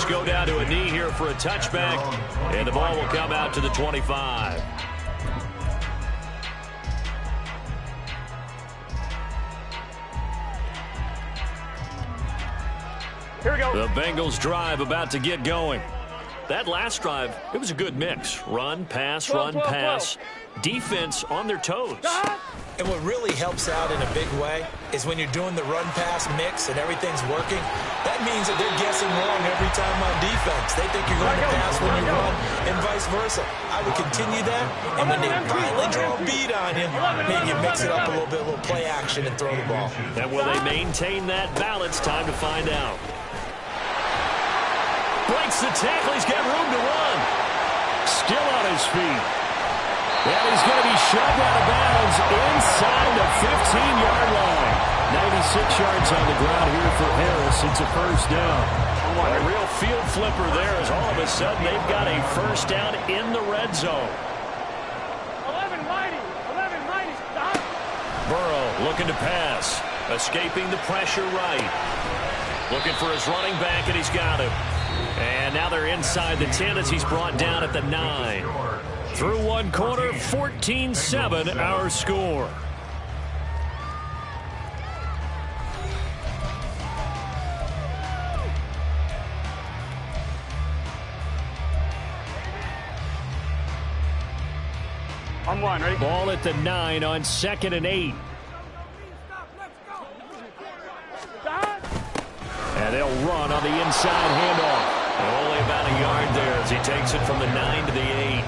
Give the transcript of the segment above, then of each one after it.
go down to a knee here for a touchback, and the ball will come out to the 25. Here we go. The Bengals drive about to get going. That last drive, it was a good mix. Run, pass, run, pass. Defense on their toes. And what really helps out in a big way is when you're doing the run-pass mix and everything's working, that means that they're guessing wrong every time on defense. They think you're going to pass when you run and vice versa. I would continue that, and when they finally draw a beat on you, maybe you mix it up a little bit, a little play action, and throw the ball. And will they maintain that balance? Time to find out. Breaks the tackle. He's got room to run. Still on his feet. And he's going to be shoved out of bounds inside the 15-yard line. 96 yards on the ground here for Harris. It's a first down. A real field flipper there as all of a sudden they've got a first down in the red zone. 11 mighty. Stop. Burrow looking to pass. Escaping the pressure right. Looking for his running back, and he's got him. And now they're inside the 10 as he's brought down at the 9. Through one quarter, 14-7 our score. On one, ready? Ball at the 9 on 2nd and 8. And they'll run on the inside handoff. And only about a yard there as he takes it from the 9 to the 8.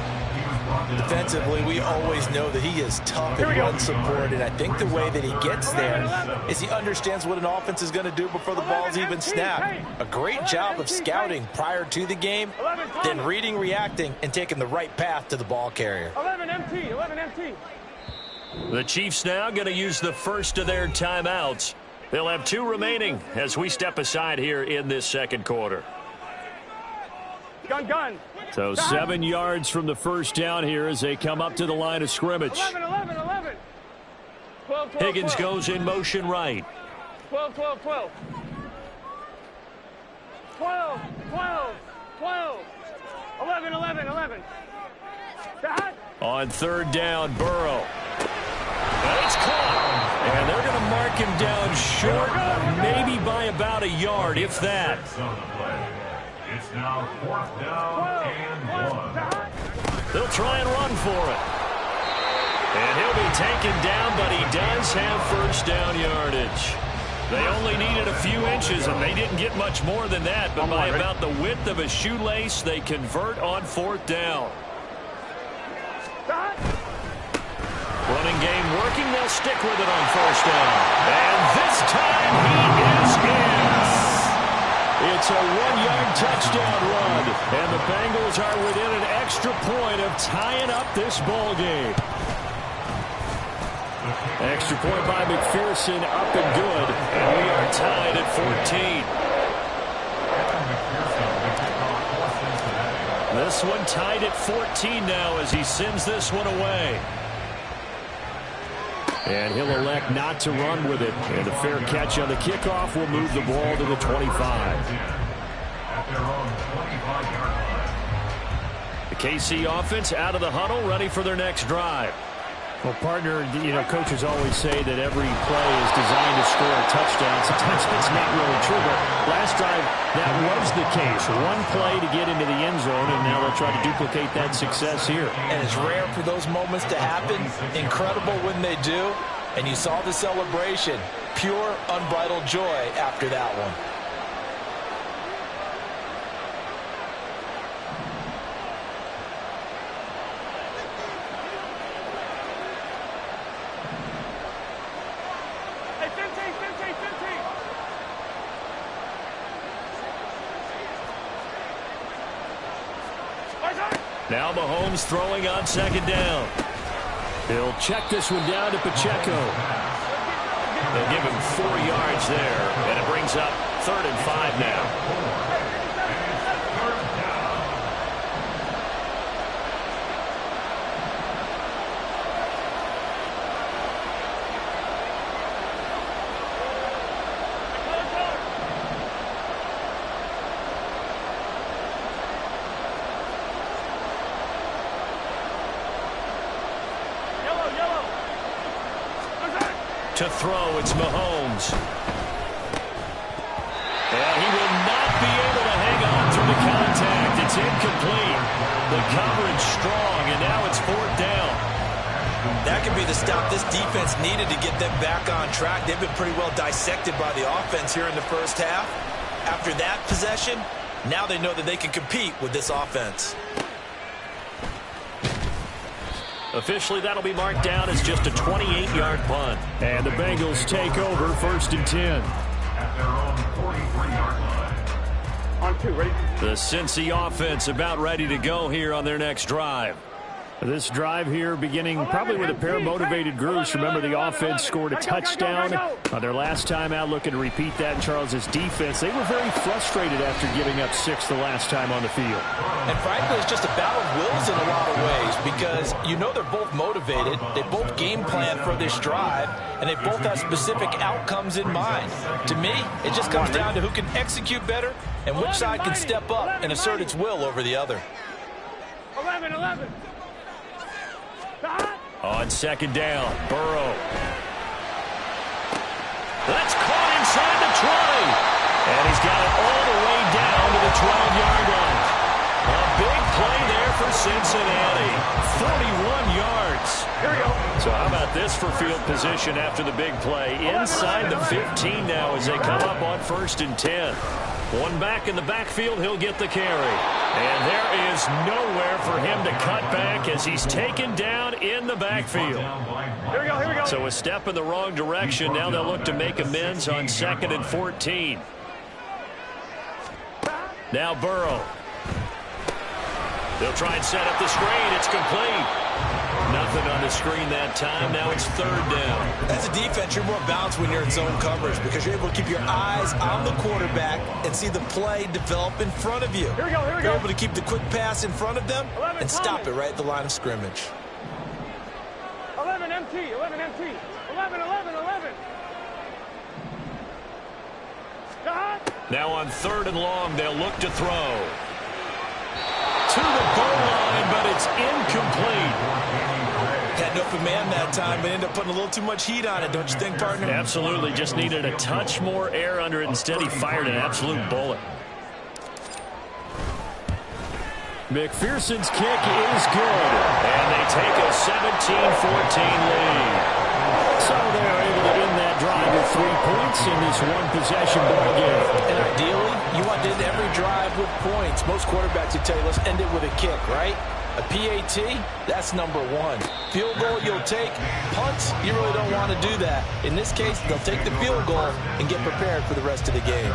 Defensively, we always know that he is tough and run support, and I think the way that he gets there is he understands what an offense is going to do before the ball's even snapped. A great job of scouting prior to the game, then reading, reacting, and taking the right path to the ball carrier. 11 empty. The Chiefs now going to use the first of their timeouts. They'll have 2 remaining as we step aside here in this second quarter. Gun. So 7 yards from the first down here as they come up to the line of scrimmage. 11. 12. Higgins goes in motion right. 12. 11. Stop. On third down, Burrow. And it's caught. And they're going to mark him down short, maybe by about a yard, if that. It's now 4th down and 1. They'll try and run for it. And he'll be taken down, but he does have first down yardage. They only needed a few inches, and they didn't get much more than that. But by about the width of a shoelace, they convert on 4th down. Running game working. They'll stick with it on first down. And this time he is in. It's a 1-yard touchdown run. And the Bengals are within an extra point of tying up this ball game. Extra point by McPherson, up and good. And we are tied at 14. This one tied at 14 now as he sends this one away. And he'll elect not to run with it. And a fair catch on the kickoff will move the ball to the 25. The KC offense out of the huddle, ready for their next drive. Well, partner, coaches always say that every play is designed to score a touchdown. Sometimes that's not really true, but last drive, that was the case. One play to get into the end zone, and now they'll try to duplicate that success here. And it's rare for those moments to happen. Incredible when they do. And you saw the celebration. Pure, unbridled joy after that one. Now Mahomes throwing on second down. He'll check this one down to Pacheco. They'll give him 4 yards there, and it brings up 3rd and 5 now. To throw, it's Mahomes. And he will not be able to hang on through the contact. It's incomplete. The coverage strong, and now it's 4th down. That could be the stop this defense needed to get them back on track. They've been pretty well dissected by the offense here in the first half. After that possession, now they know that they can compete with this offense. Officially, that'll be marked down as just a 28-yard punt. And the Bengals take over 1st and 10. At their own 43-yard line. On 2, ready? The Cincy offense about ready to go here on their next drive. This drive here beginning probably with a pair of motivated groups. Remember, the offense scored a touchdown on their last time out, looking to repeat that in Charles's defense. They were very frustrated after giving up 6 the last time on the field. And frankly, it's just a battle of wills in a lot of ways because you know they're both motivated. They both game plan for this drive, and they both have specific outcomes in mind. To me, it just comes down to who can execute better and which side can step up and assert its will over the other. 11. On 2nd down, Burrow. That's caught inside the 20. And he's got it all the way down to the 12-yard line. A big play there for Cincinnati. 41 yards. Here we go. So how about this for field position after the big play? Inside the 15 now as they come up on 1st and 10. One back in the backfield, he'll get the carry. And there is nowhere for him to cut back as he's taken down in the backfield. Here we go. So a step in the wrong direction. Now they'll look to make amends on 2nd and 14. Now Burrow. They'll try and set up the screen. It's complete. Nothing on the screen that time. Now it's 3rd down. As a defense, you're more balanced when you're in zone coverage because you're able to keep your eyes on the quarterback and see the play develop in front of you. Here we go. You're able to keep the quick pass in front of them and stop it right at the line of scrimmage. 11 MT. 11. Now on 3rd and long, they'll look to throw. To the goal line, but it's incomplete. Had no command that time, but ended up putting a little too much heat on it, don't you think, partner? Absolutely. Just needed a touch more air under it. Instead, he fired an absolute bullet. McPherson's kick is good. And they take a 17-14 lead. So they're able to end that drive with 3 points in this one-possession ball game. And ideally, you want to end every drive with points. Most quarterbacks would tell you, let's end it with a kick, right? A PAT, that's number 1. Field goal, you'll take. Punts, you really don't want to do that. In this case, they'll take the field goal and get prepared for the rest of the game.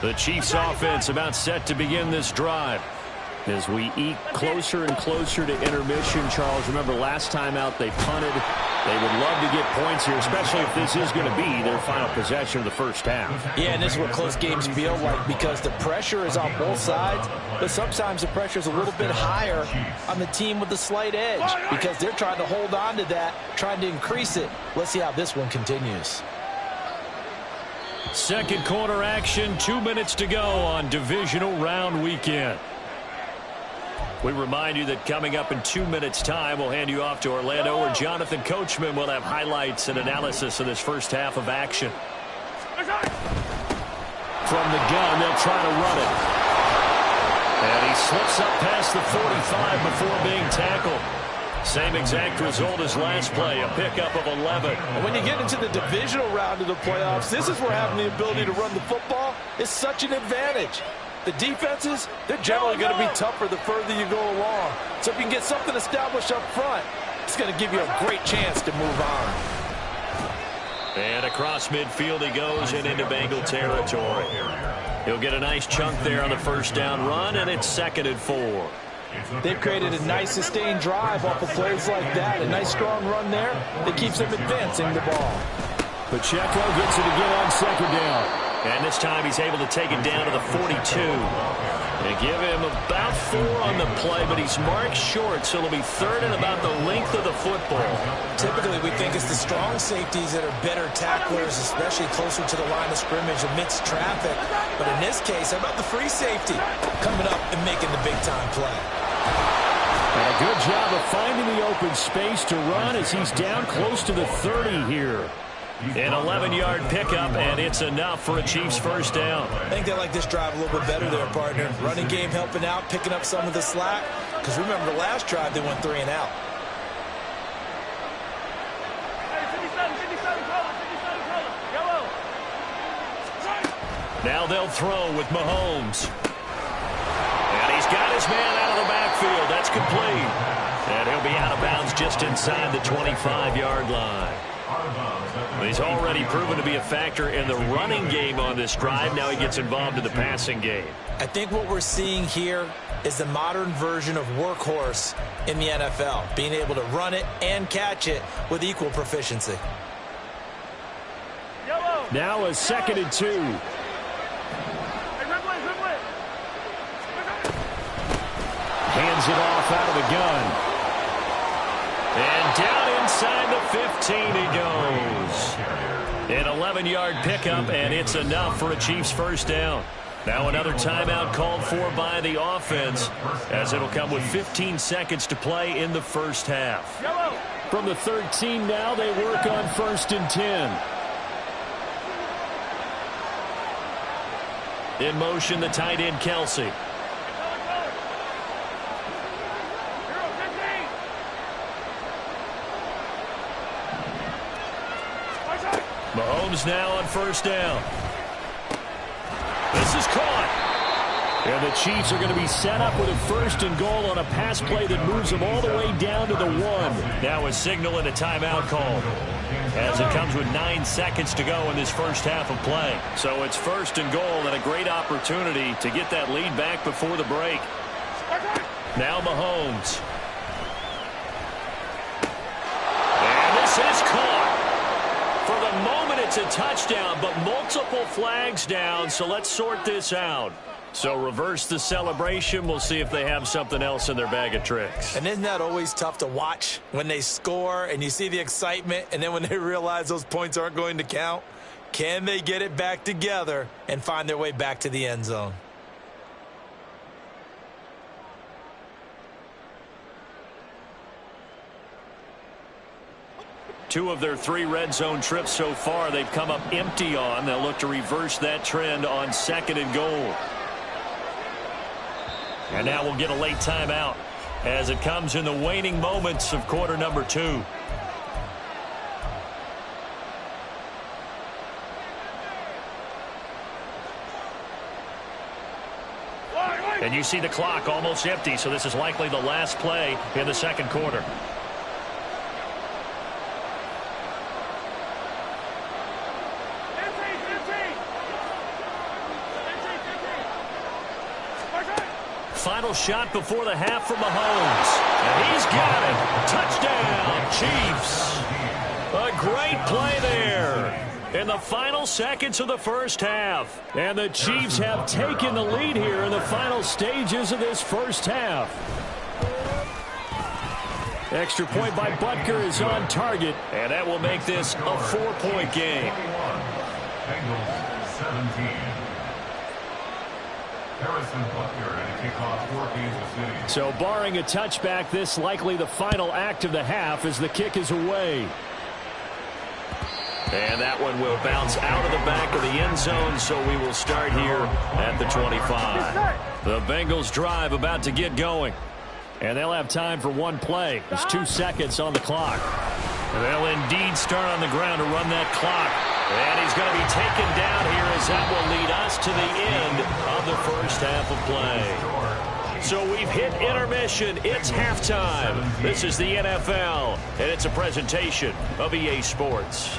The Chiefs offense about set to begin this drive. As we eke closer and closer to intermission, Charles, remember last time out they punted. They would love to get points here, especially if this is going to be their final possession of the first half. Yeah, and this is what close games feel like because the pressure is on both sides, but sometimes the pressure is a little bit higher on the team with the slight edge because they're trying to hold on to that, trying to increase it. Let's see how this one continues. Second quarter action, 2 minutes to go on divisional round weekend. We remind you that coming up in 2 minutes' time, we'll hand you off to Orlando, where Jonathan Coachman will have highlights and analysis of this first half of action. From the gun, they'll try to run it. And he slips up past the 45 before being tackled. Same exact result as last play, a pickup of 11. And when you get into the divisional round of the playoffs, this is where having the ability to run the football is such an advantage. The defenses, they're generally going to be tougher the further you go along. So if you can get something established up front, it's going to give you a great chance to move on. And across midfield he goes and into Bengal territory. He'll get a nice chunk there on the first down run, and it's 2nd and 4. They've created a nice sustained drive off of plays like that. A nice strong run there that keeps them advancing the ball. Pacheco gets it again on 2nd down. And this time he's able to take it down to the 42. They give him about 4 on the play, but he's marked short, so it'll be third and about the length of the football. Typically, we think it's the strong safeties that are better tacklers, especially closer to the line of scrimmage amidst traffic. But in this case, how about the free safety coming up and making the big-time play? And a good job of finding the open space to run as he's down close to the 30 here. An 11-yard pickup, and it's enough for a Chiefs first down. I think they like this drive a little bit better there, partner. Running game helping out, picking up some of the slack. Because remember, the last drive, they went 3 and out. Hey, 57 color, yellow. Now they'll throw with Mahomes. And he's got his man out of the backfield. That's complete. And he'll be out of bounds just inside the 25-yard line. He's already proven to be a factor in the running game on this drive. Now he gets involved in the passing game. I think what we're seeing here is the modern version of workhorse in the NFL, being able to run it and catch it with equal proficiency. Yellow. Now a 2nd and 2. Hey, red play. Hands it off out of the gun. And down inside the 15 he goes. An 11-yard pickup, and it's enough for a Chiefs first down. Now another timeout called for by the offense, as it'll come with 15 seconds to play in the first half. Yellow. From the 13 now, they work on 1st and 10. In motion, the tight end, Kelsey. Mahomes now on 1st down. This is caught. And the Chiefs are going to be set up with a 1st and goal on a pass play that moves them all the way down to the 1. Now a signal and a timeout call, as it comes with 9 seconds to go in this first half of play. So it's 1st and goal and a great opportunity to get that lead back before the break. Now Mahomes. And this is caught. For the moment, it's a touchdown, but multiple flags down, so let's sort this out. So reverse the celebration. We'll see if they have something else in their bag of tricks. And isn't that always tough to watch when they score and you see the excitement, and then when they realize those points aren't going to count? Can they get it back together and find their way back to the end zone? Two of their 3 red zone trips so far, they've come up empty on. They'll look to reverse that trend on 2nd and goal. And now we'll get a late timeout as it comes in the waning moments of quarter number 2. And you see the clock almost empty, so this is likely the last play in the 2nd quarter. Final shot before the half from Mahomes. And he's got it. Touchdown, Chiefs. A great play there in the final seconds of the first half. And the Chiefs have taken the lead here in the final stages of this first half. Extra point by Butker is on target, and that will make this a 4-point game. Bengals 17. Harrison Butker and a kickoff for Kansas City. So barring a touchback, this likely the final act of the half as the kick is away. And that one will bounce out of the back of the end zone, so we will start here at the 25. The Bengals drive about to get going. And they'll have time for one play. There's 2 seconds on the clock. They'll indeed start on the ground to run that clock. And he's going to be taken down here as that will lead us to the end of the first half of play. So we've hit intermission. It's halftime. This is the NFL, and it's a presentation of EA Sports.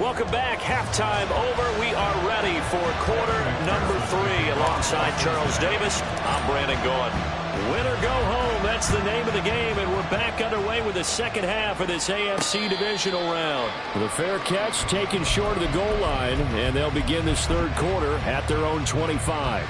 Welcome back. Halftime over. We are ready for quarter number 3. Alongside Charles Davis, I'm Brandon Gaudin. Win or go home, that's the name of the game, and we're back underway with the second half of this AFC divisional round. The fair catch taken short of the goal line, and they'll begin this third quarter at their own 25.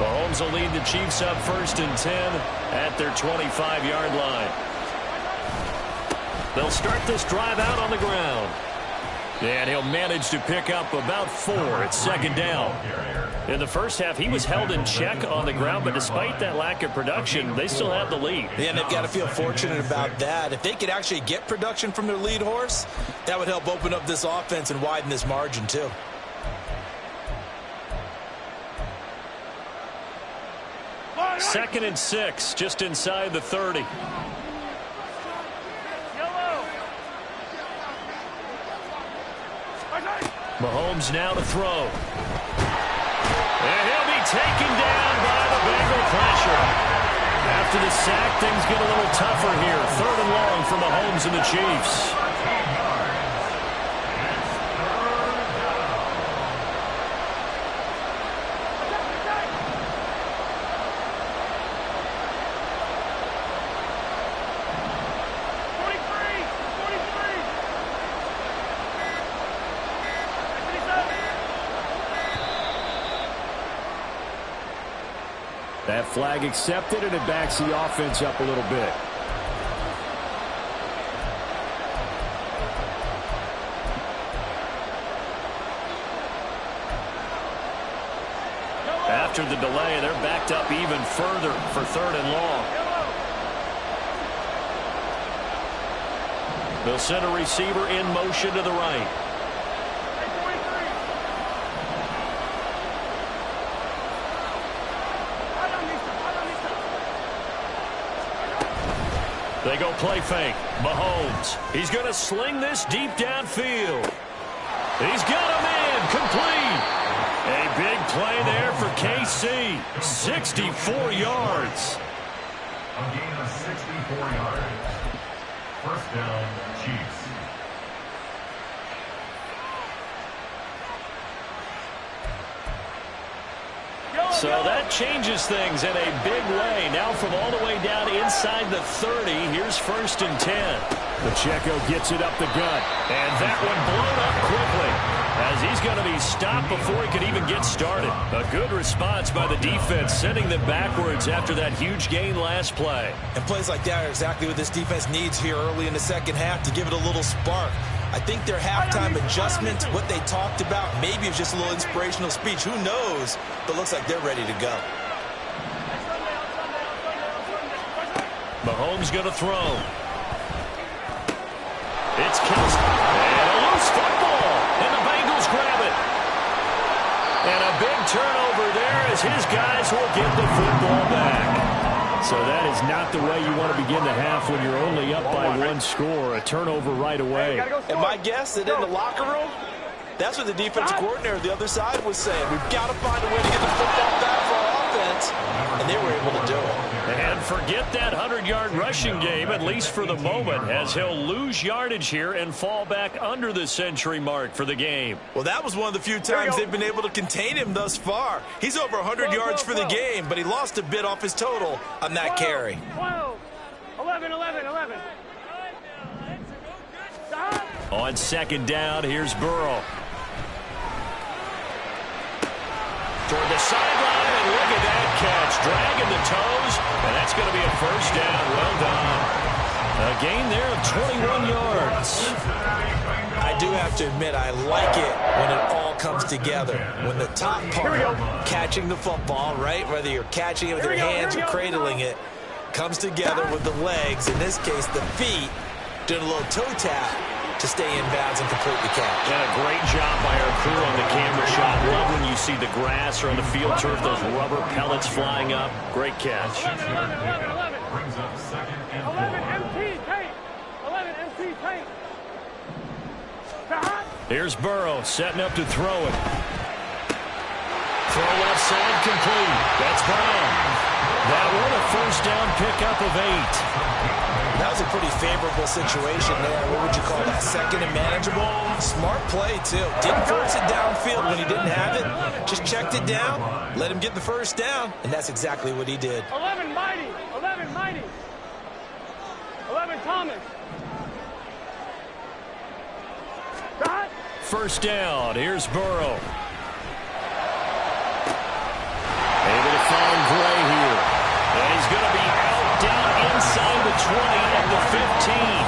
Mahomes will lead the Chiefs up 1st and 10 at their 25-yard line. They'll start this drive out on the ground. And he'll manage to pick up about 4 at second down. In the first half, he was held in check on the ground, but despite that lack of production, they still have the lead. Yeah, and they've got to feel fortunate about that. If they could actually get production from their lead horse, that would help open up this offense and widen this margin, too. Second and 6, just inside the 30. Mahomes now to throw. And he'll be taken down by the Bengal pressure. After the sack, things get a little tougher here. 3rd and long for Mahomes and the Chiefs. That flag accepted, and it backs the offense up a little bit. After the delay, they're backed up even further for 3rd and long. They'll send a receiver in motion to the right. They go play fake. Mahomes. He's going to sling this deep downfield. He's got him in. Complete. A big play there for KC. 64 yards. A gain of 64 yards. 1st down, Chiefs. So that changes things in a big way. Now from all the way down inside the 30, here's 1st and 10. Pacheco gets it up the gut. And that one blown up quickly as he's going to be stopped before he could even get started. A good response by the defense, sending them backwards after that huge gain last play. And plays like that are exactly what this defense needs here early in the second half to give it a little spark. I think their halftime adjustment, what they talked about, maybe it's just a little inspirational speech. Who knows? But looks like they're ready to go. Mahomes going to throw. It's Kelsey. And a loose football. And the Bengals grab it. And a big turnover there as his guys will get the football back. So that is not the way you want to begin the half when you're only up by 1 score. A turnover right away. And my guess that in the locker room, that's what the defensive coordinator on the other side was saying. We've got to find a way to get the football back for our offense. And they were able to do it. And forget that 100-yard rushing game, at least for the moment, as he'll lose yardage here and fall back under the century mark for the game. Well, that was one of the few times they've been able to contain him thus far. He's over 100 yards for the game, but he lost a bit off his total on that carry. 12, 11, 11, 11. On 2nd down, here's Burrow. Toward the sideline, and look at that catch. Dragging the toes, and that's going to be a 1st down. Well done. A gain there of 21 yards. I do have to admit, I like it when it all comes together. When the top part, catching the football, right, whether you're catching it with your hands or cradling it, comes together with the legs, in this case the feet, doing a little toe tap to stay in bounds and complete the catch. And a great job by our crew on the camera shot. Love when you see the grass or on the field turf, those rubber pellets flying up. Great catch. 11, 11, 11, 11. Brings up 2nd and 4. 11 MT tape. 11 MT tape. Here's Burrow setting up to throw it. Throw left side complete. That's Brown. That one a 1st down pickup of 8. That was a pretty favorable situation there. What would you call that? Second and manageable? Smart play, too. Didn't force it downfield when he didn't have it. Just checked it down, let him get the first down, and that's exactly what he did. 11 Mighty. 11 Mighty. 11 Thomas. Right. First down. Here's Burrow. Able to find Gray here. And he's going to be out down inside the 20 at the 15.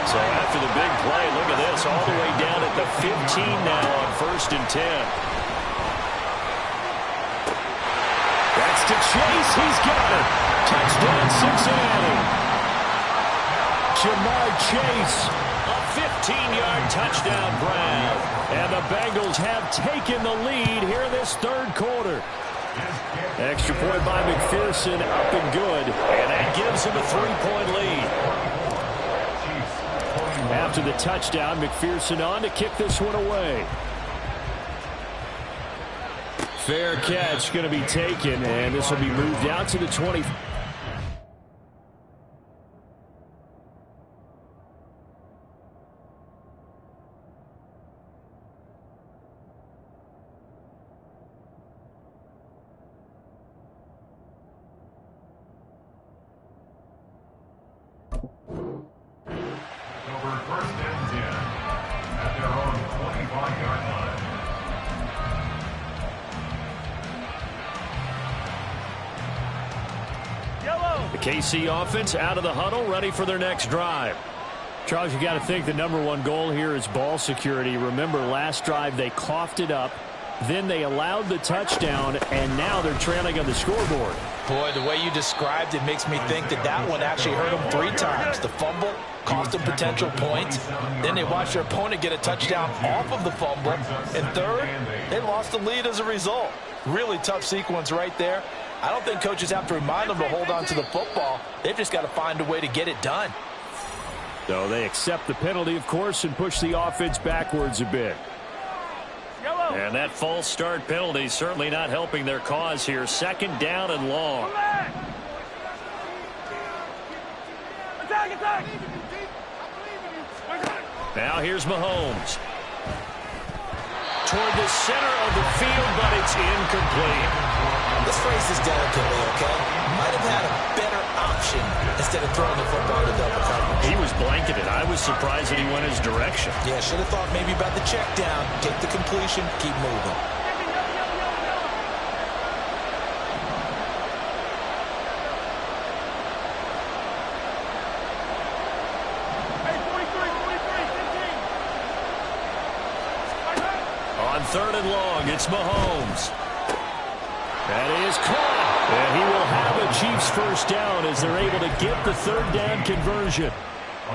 So after the big play, look at this, all the way down at the 15 now on 1st and 10. That's to Chase. He's got it. Touchdown, Cincinnati. Jamar Chase, a 15-yard touchdown grab. And the Bengals have taken the lead here in this third quarter. Extra point by McPherson, up and good. And that gives him a 3-point lead. After the touchdown, McPherson on to kick this one away. Fair catch going to be taken, and this will be moved out to the 20. Over 1st and 10 at their own 25-yard line. Yellow. The KC offense out of the huddle, ready for their next drive. Charles, you got to think the #1 goal here is ball security. Remember, last drive they coughed it up, then they allowed the touchdown, and now they're trailing on the scoreboard. Boy, the way you described it makes me think that that one actually hurt them 3 times. The fumble cost them potential points. Then they watched their opponent get a touchdown off of the fumble. And third, they lost the lead as a result. Really tough sequence right there. I don't think coaches have to remind them to hold on to the football. They've just got to find a way to get it done. So they accept the penalty, of course, and push the offense backwards a bit. Yellow. And that false start penalty certainly not helping their cause here. 2nd down and long. Attack, attack. Now here's Mahomes. Toward the center of the field, but it's incomplete. Let's phrase this delicately, okay? Might have had a better option instead of throwing the football to double coverage. He was blanketed. I was surprised that he went his direction. Yeah, should have thought maybe about the check down, take the completion, keep moving. Hey, 43, 15. On 3rd and long, it's Mahomes. That is caught. And he will have a Chiefs first down as they're able to get the 3rd down conversion.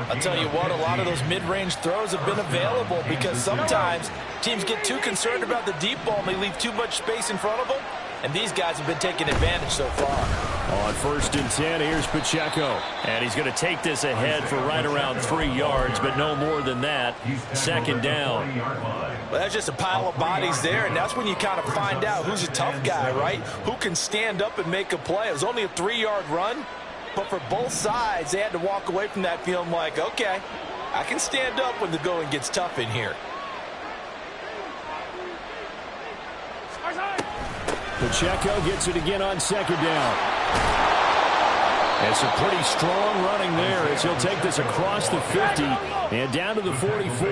I'll tell you what, a lot of those mid-range throws have been available because sometimes teams get too concerned about the deep ball and they leave too much space in front of them. And these guys have been taking advantage so far. On 1st and 10, here's Pacheco. And he's going to take this ahead for right around 3 yards, but no more than that. 2nd down. Well, that's just a pile of bodies there, and that's when you kind of find out who's a tough guy, right? Who can stand up and make a play. It was only a 3-yard run, but for both sides, they had to walk away from that feeling like, okay, I can stand up when the going gets tough in here. Pacheco gets it again on 2nd down. It's a pretty strong running there as he'll take this across the 50 and down to the 44.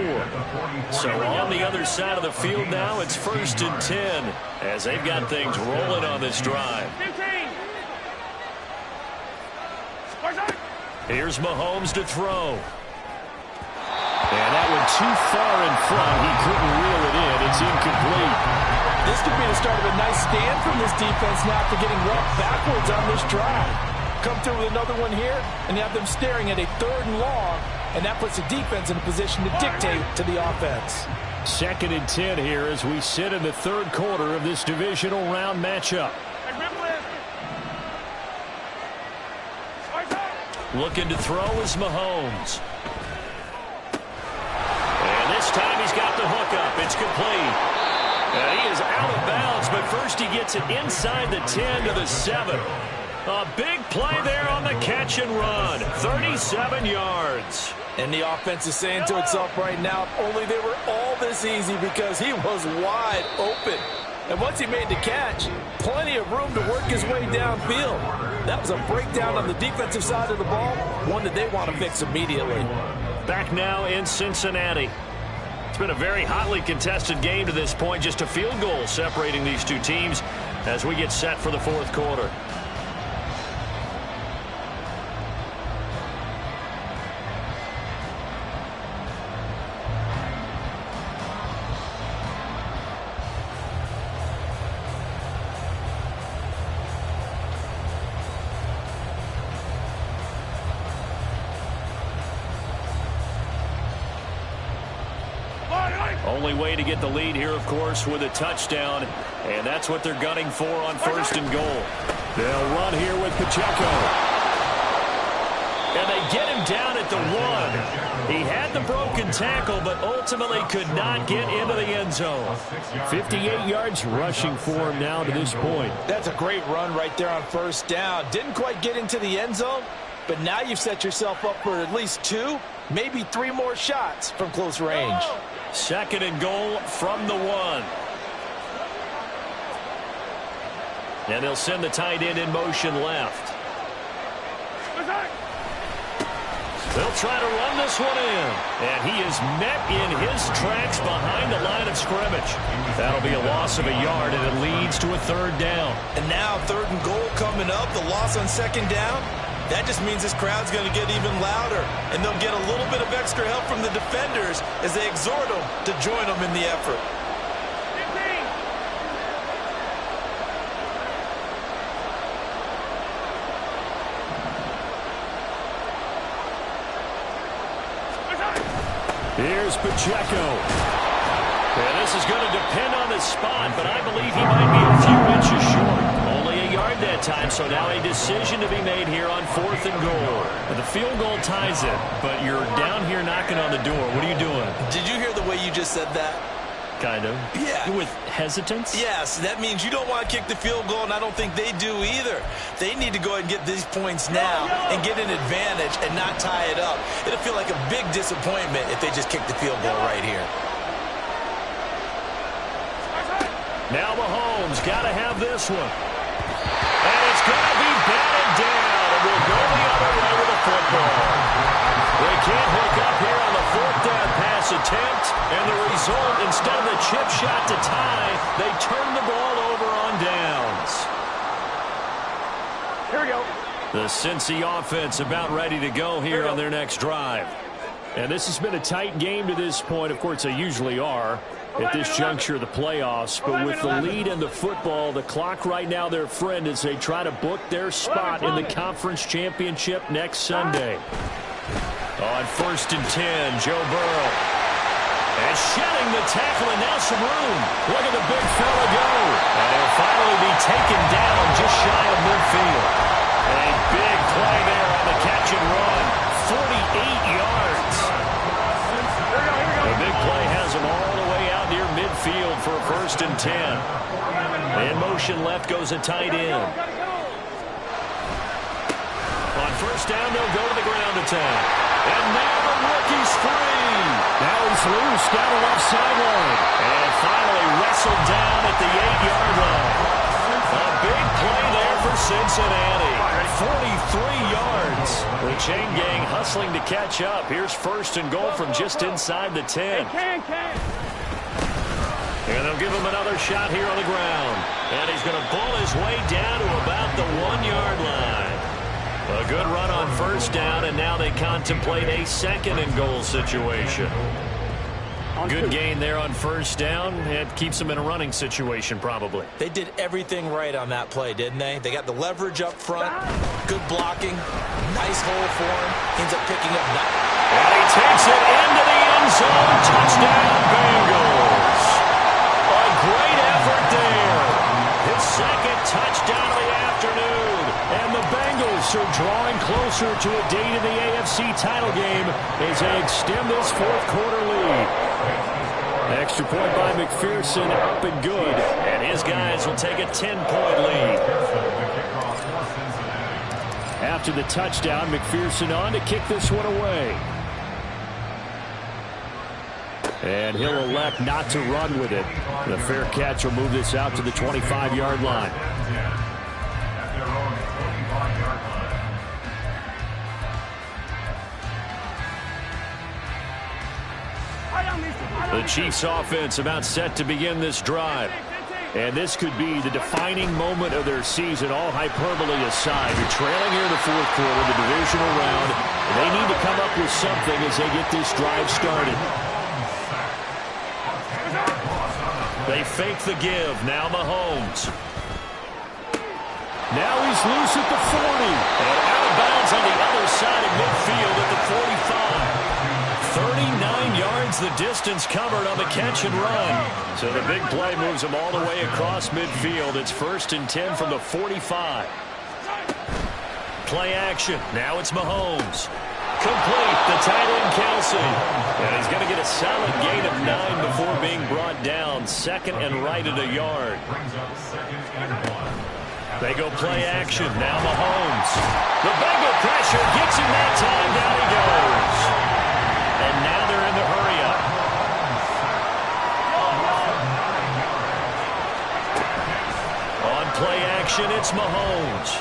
So on the other side of the field now, it's 1st and 10 as they've got things rolling on this drive. 15. Here's Mahomes to throw. And that one too far in front. He couldn't reel it in. It's incomplete. This could be the start of a nice stand from this defense now after getting roughed backwards on this drive. Come through with another one here, and you have them staring at a 3rd and long, and that puts the defense in a position to dictate to the offense. 2nd and 10 here as we sit in the 3rd quarter of this divisional round matchup. Looking to throw is Mahomes. And this time he's got the hookup. It's complete. He is out of bounds, but first he gets it inside the 10 to the 7. A big play there on the catch and run. 37 yards. And the offense is saying to itself right now, if only they were all this easy, because he was wide open. And once he made the catch, plenty of room to work his way downfield. That was a breakdown on the defensive side of the ball, one that they want to fix immediately. Back now in Cincinnati. It's been a very hotly contested game to this point. Just a field goal separating these two teams as we get set for the fourth quarter. Only way to get the lead here, of course, with a touchdown, and that's what they're gunning for on first and goal. They'll run here with Pacheco. And they get him down at the 1. He had the broken tackle, but ultimately could not get into the end zone. 58 yards rushing for him now to this point. That's a great run right there on first down. Didn't quite get into the end zone, but now you've set yourself up for at least 2, maybe 3 more shots from close range. Second and goal from the 1. And they'll send the tight end in motion left. They'll try to run this one in. And he is met in his tracks behind the line of scrimmage. That'll be a loss of a yard, and it leads to a third down. And now third and goal coming up, the loss on second down. That just means this crowd's going to get even louder, and they'll get a little bit of extra help from the defenders as they exhort them to join them in the effort. 15. Here's Pacheco. And this is going to depend on the spot, but I believe he might be a few inches short. Only a yard that time, so now a decision to be made here on fourth and goal. The field goal ties it, but you're down here knocking on the door. What are you doing? Did you hear the way you just said that? Kind of. Yeah. With hesitance? Yes, that means you don't want to kick the field goal, and I don't think they do either. They need to go ahead and get these points now and get an advantage and not tie it up. It'll feel like a big disappointment if they just kick the field goal right here. Now Mahomes got to have this one. And it's going to be batted down, and we'll go the other way with the football. They can't hook up here on the fourth down pass attempt, and the result, instead of the chip shot to tie, they turn the ball over on downs. Here we go. The Cincy offense about ready to go here on their next drive. And this has been a tight game to this point. Of course, they usually are at this juncture of the playoffs. But with the lead in the football, the clock right now their friend as they try to book their spot in the conference championship next Sunday. On first and 10, Joe Burrow. And shedding the tackle, and now some room. Look at the big fella go. And he'll finally be taken down just shy of midfield. A big play there on the catch and run. 48 yards. The big play has him all the way out near midfield for a first and 10. In motion left goes a tight end. On first down, they'll go to the ground attack. And now the rookie's free. Now he's loose down the left sideline. And finally wrestled down at the 8-yard line. A big play there for Cincinnati. 43 yards. The chain gang hustling to catch up. Here's first and goal from just inside the 10. Can. And they'll give him another shot here on the ground. And he's going to pull his way down to about the 1-yard line. A good run on first down, and now they contemplate a second and goal situation. Good gain there on first down. It keeps them in a running situation, probably. They did everything right on that play, didn't they? They got the leverage up front, good blocking, nice hole for him. Ends up picking up. And he takes it into the end zone. Touchdown, Bengals. A great effort there. His second touchdown of the afternoon. And the Bengals are drawing closer to a date in the AFC title game as they extend this fourth quarter lead. Extra point by McPherson, up and good. And his guys will take a 10-point lead. After the touchdown, McPherson on to kick this one away. And he'll elect not to run with it. The fair catch will move this out to the 25-yard line. At their own 25-yard line. The Chiefs offense about set to begin this drive. And this could be the defining moment of their season, all hyperbole aside. You're trailing here in the fourth quarter, the divisional round. They need to come up with something as they get this drive started. They fake the give. Now Mahomes. Now he's loose at the 40. And out of bounds on the other side of midfield at the 45. 39 yards the distance covered on the catch and run. So the big play moves them all the way across midfield. It's 1st and 10 from the 45. Play action. Now it's Mahomes. Complete. The tight end, Kelsey. And he's going to get a solid gain of 9 before being brought down. 2nd and right at a yard. They go play action. Now Mahomes. The Bengal pressure gets him that time. Down he goes. And now they're in the hurry-up. On play action, it's Mahomes.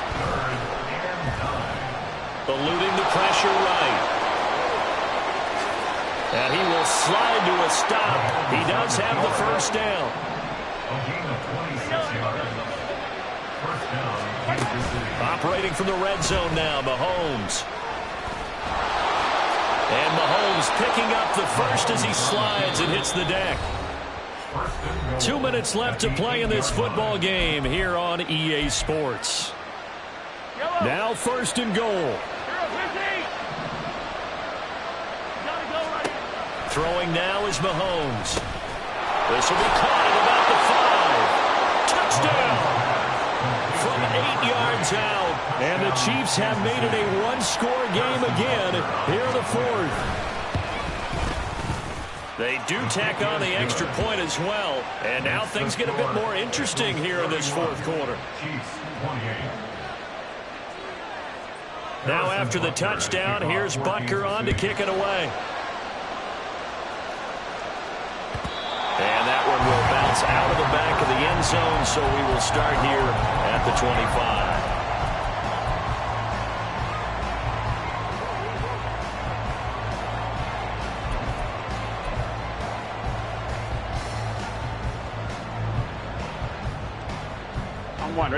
Eluding the pressure right. And he will slide to a stop. He does have the first down. A gain of 26 yards. First down, Kansas City. Operating from the red zone now, Mahomes. And Mahomes picking up the first as he slides and hits the deck. 2 minutes left to play in this football game here on EA Sports. Now 1st and goal. Throwing now is Mahomes. This will be caught at about the 5. Touchdown from 8 yards out. And the Chiefs have made it a one-score game again here in the 4th. They do tack on the extra point as well. And now things get a bit more interesting here in this 4th quarter. Chiefs 28. Now after the touchdown, here's Butker on to kick it away. And that one will bounce out of the back of the end zone, so we will start here at the 25.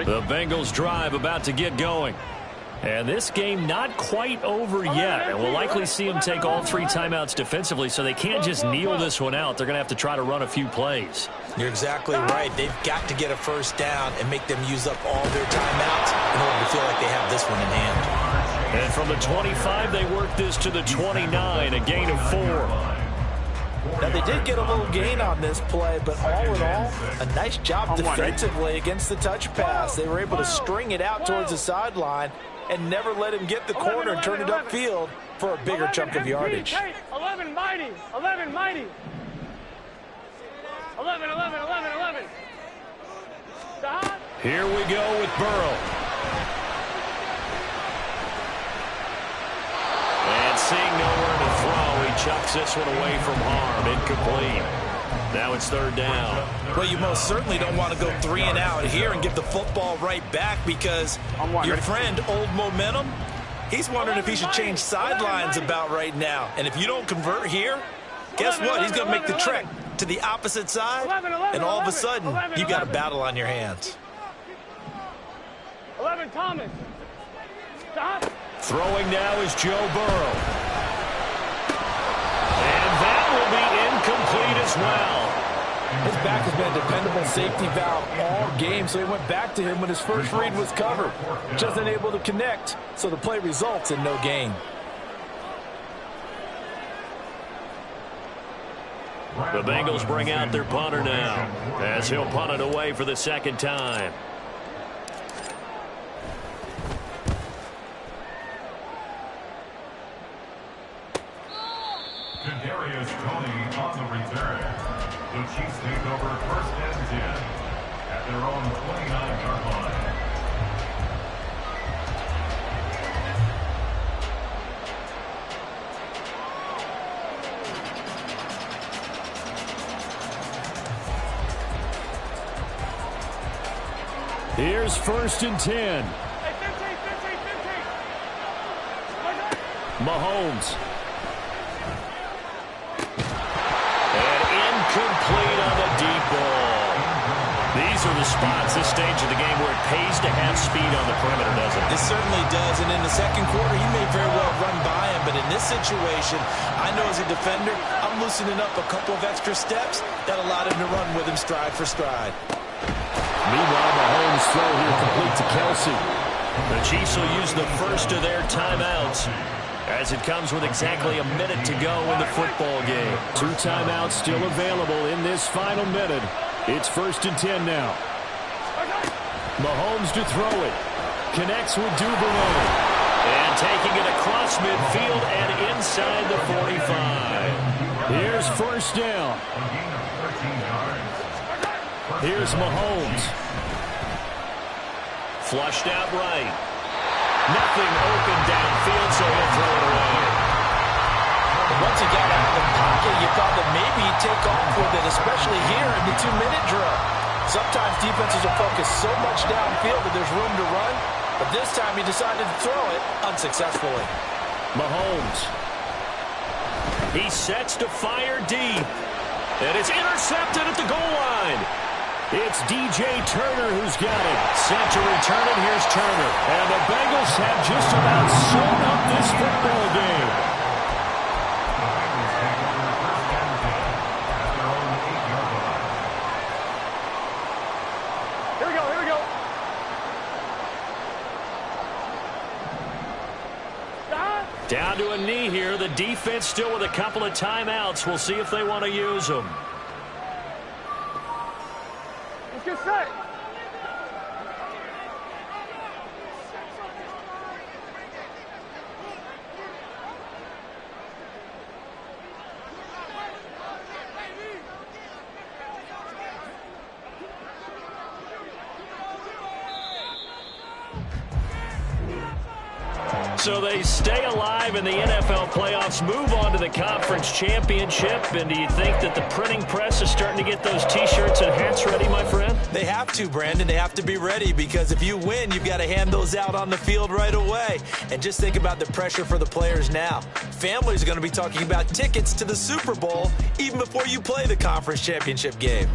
The Bengals drive about to get going. And this game not quite over yet. And we'll likely see them take all 3 timeouts defensively, so they can't just kneel this one out. They're going to have to try to run a few plays. You're exactly right. They've got to get a first down and make them use up all their timeouts in order to feel like they have this one in hand. And from the 25, they work this to the 29, a gain of 4. Now, they did get a little gain on this play, but all in all, a nice job defensively against the touch pass. They were able to string it out towards the sideline and never let him get the corner and turn it upfield for a bigger chunk of yardage. 11 mighty. 11 mighty. 11. Here we go with Burrow. And seeing nowhere to throw, he chucks this one away from harm. Incomplete. Now it's 3rd down. Well, you most certainly don't want to go 3 and out here and give the football right back because your friend, Old Momentum, he's wondering if he should change sidelines about right now. And if you don't convert here, guess what? He's going to make the trek to the opposite side, and all of a sudden, you've got a battle on your hands. 11 Thomas. Stop. Throwing now is Joe Burrow. And that will be incomplete as well. His back has been a dependable safety valve all game, so he went back to him when his first read was covered. Just unable to connect, so the play results in no gain. The Bengals bring out their punter now as he'll punt it away for the 2nd time. Kadarius Toney on the return. The Chiefs take over 1st and 10 at their own 29-yard line. Here's 1st and 10. Hey, 15. Mahomes. And incomplete on the deep ball. These are the spots, this stage of the game, where it pays to have speed on the perimeter, doesn't it? It certainly does, and in the second quarter, he may very well run by him, but in this situation, I know as a defender, I'm loosening up a couple of extra steps that allowed him to run with him stride for stride. Meanwhile, Mahomes' throw here complete to Kelsey. The Chiefs will use the first of their timeouts as it comes with exactly a minute to go in the football game. 2 timeouts still available in this final minute. It's 1st and 10 now. Mahomes to throw it. Connects with Duvernay. And taking it across midfield and inside the 45. Here's 1st down. Here's Mahomes. Flushed out right. Nothing open downfield, so he'll throw it away. Once he got out of the pocket, you thought that maybe he'd take off with it, especially here in the 2-minute drill. Sometimes defenses will focus so much downfield that there's room to run, but this time he decided to throw it unsuccessfully. Mahomes. He sets to fire deep, and it's intercepted at the goal line. It's DJ Turner who's got it. Set to return it. Here's Turner. And the Bengals have just about sewn up this football game. Here we go. Down to a knee here. The defense still with a couple of timeouts. We'll see if they want to use them. Let's get set. So they stay alive in the NFL playoffs, move on to the conference championship. And do you think that the printing press is starting to get those T-shirts and hats ready, my friend? They have to, Brandon. They have to be ready because if you win, you've got to hand those out on the field right away. And just think about the pressure for the players now. Families are going to be talking about tickets to the Super Bowl even before you play the conference championship game.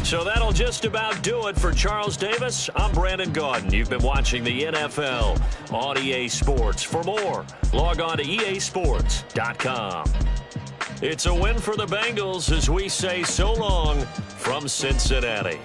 So that'll just about do it for Charles Davis. I'm Brandon Gaudin. You've been watching the NFL on EA Sports. For more, log on to easports.com. It's a win for the Bengals as we say so long from Cincinnati.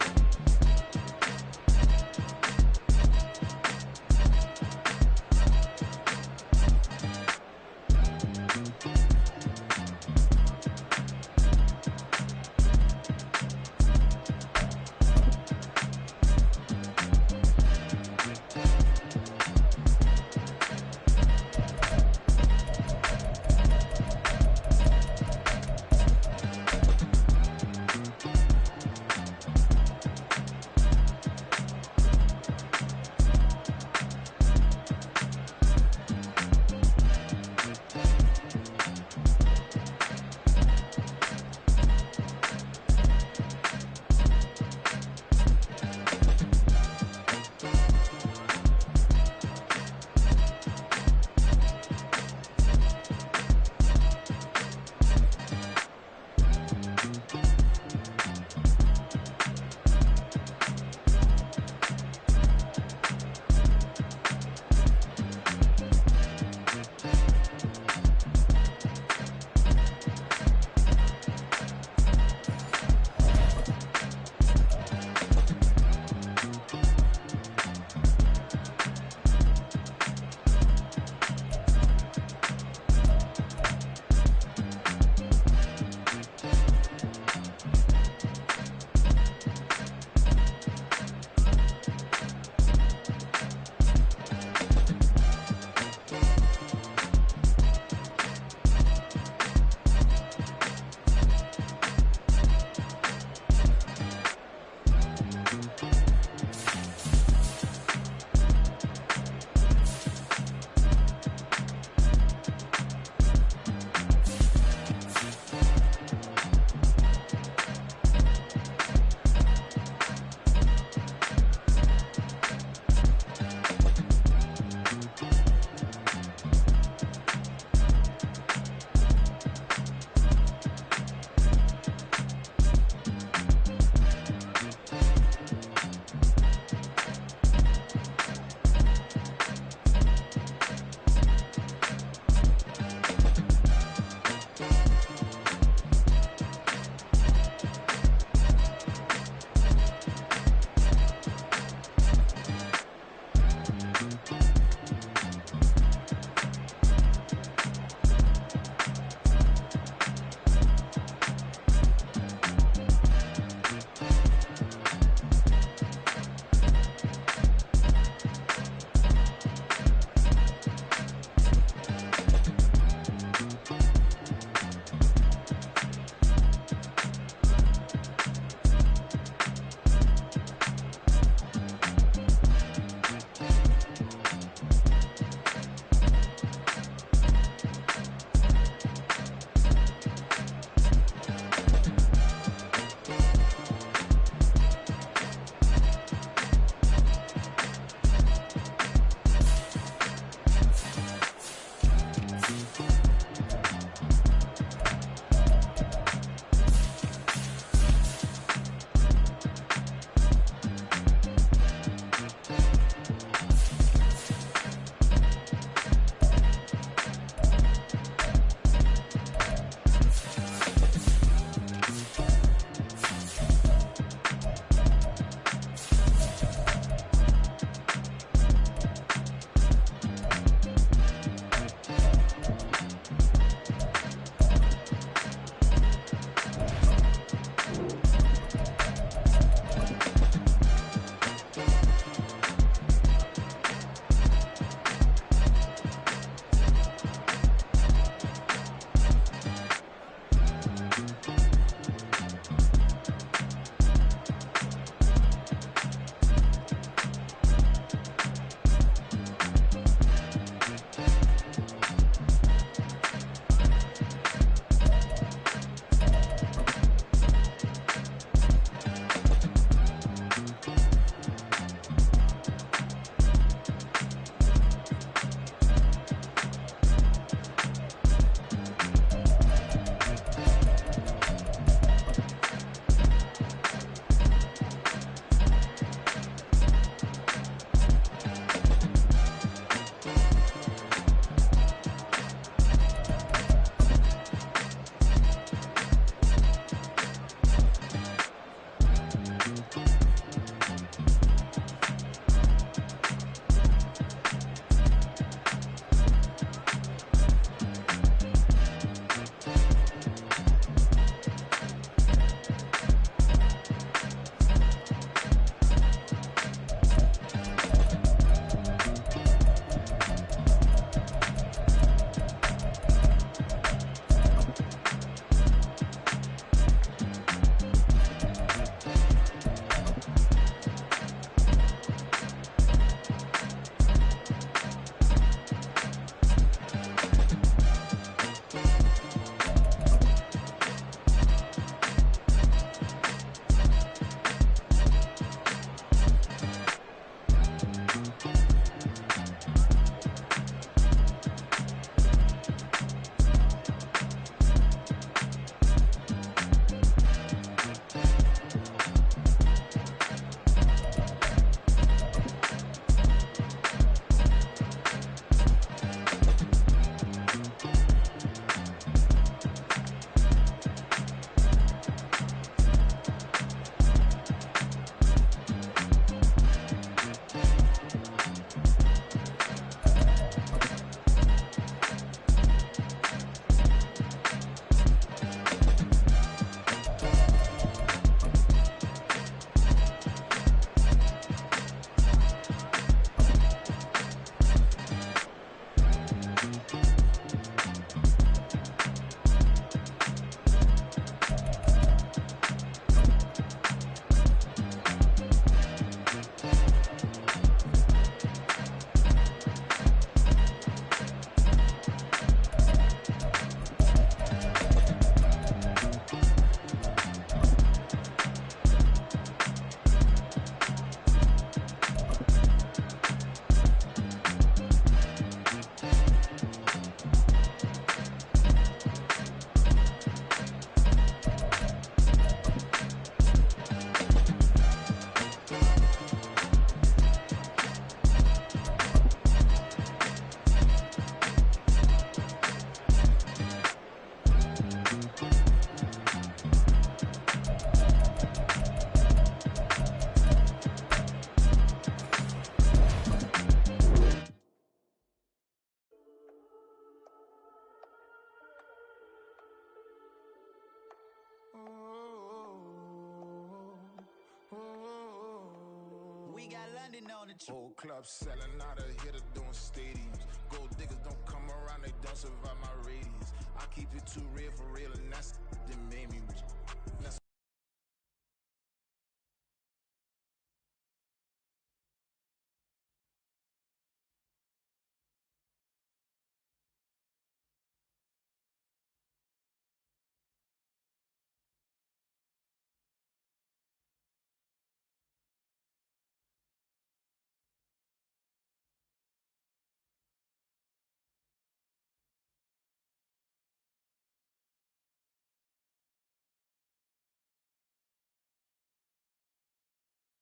standing on the truth. Whole club selling out of here to doing stadiums. Gold diggers don't come around, they don't survive my radius. I keep it too real for real, and that's that made me rich.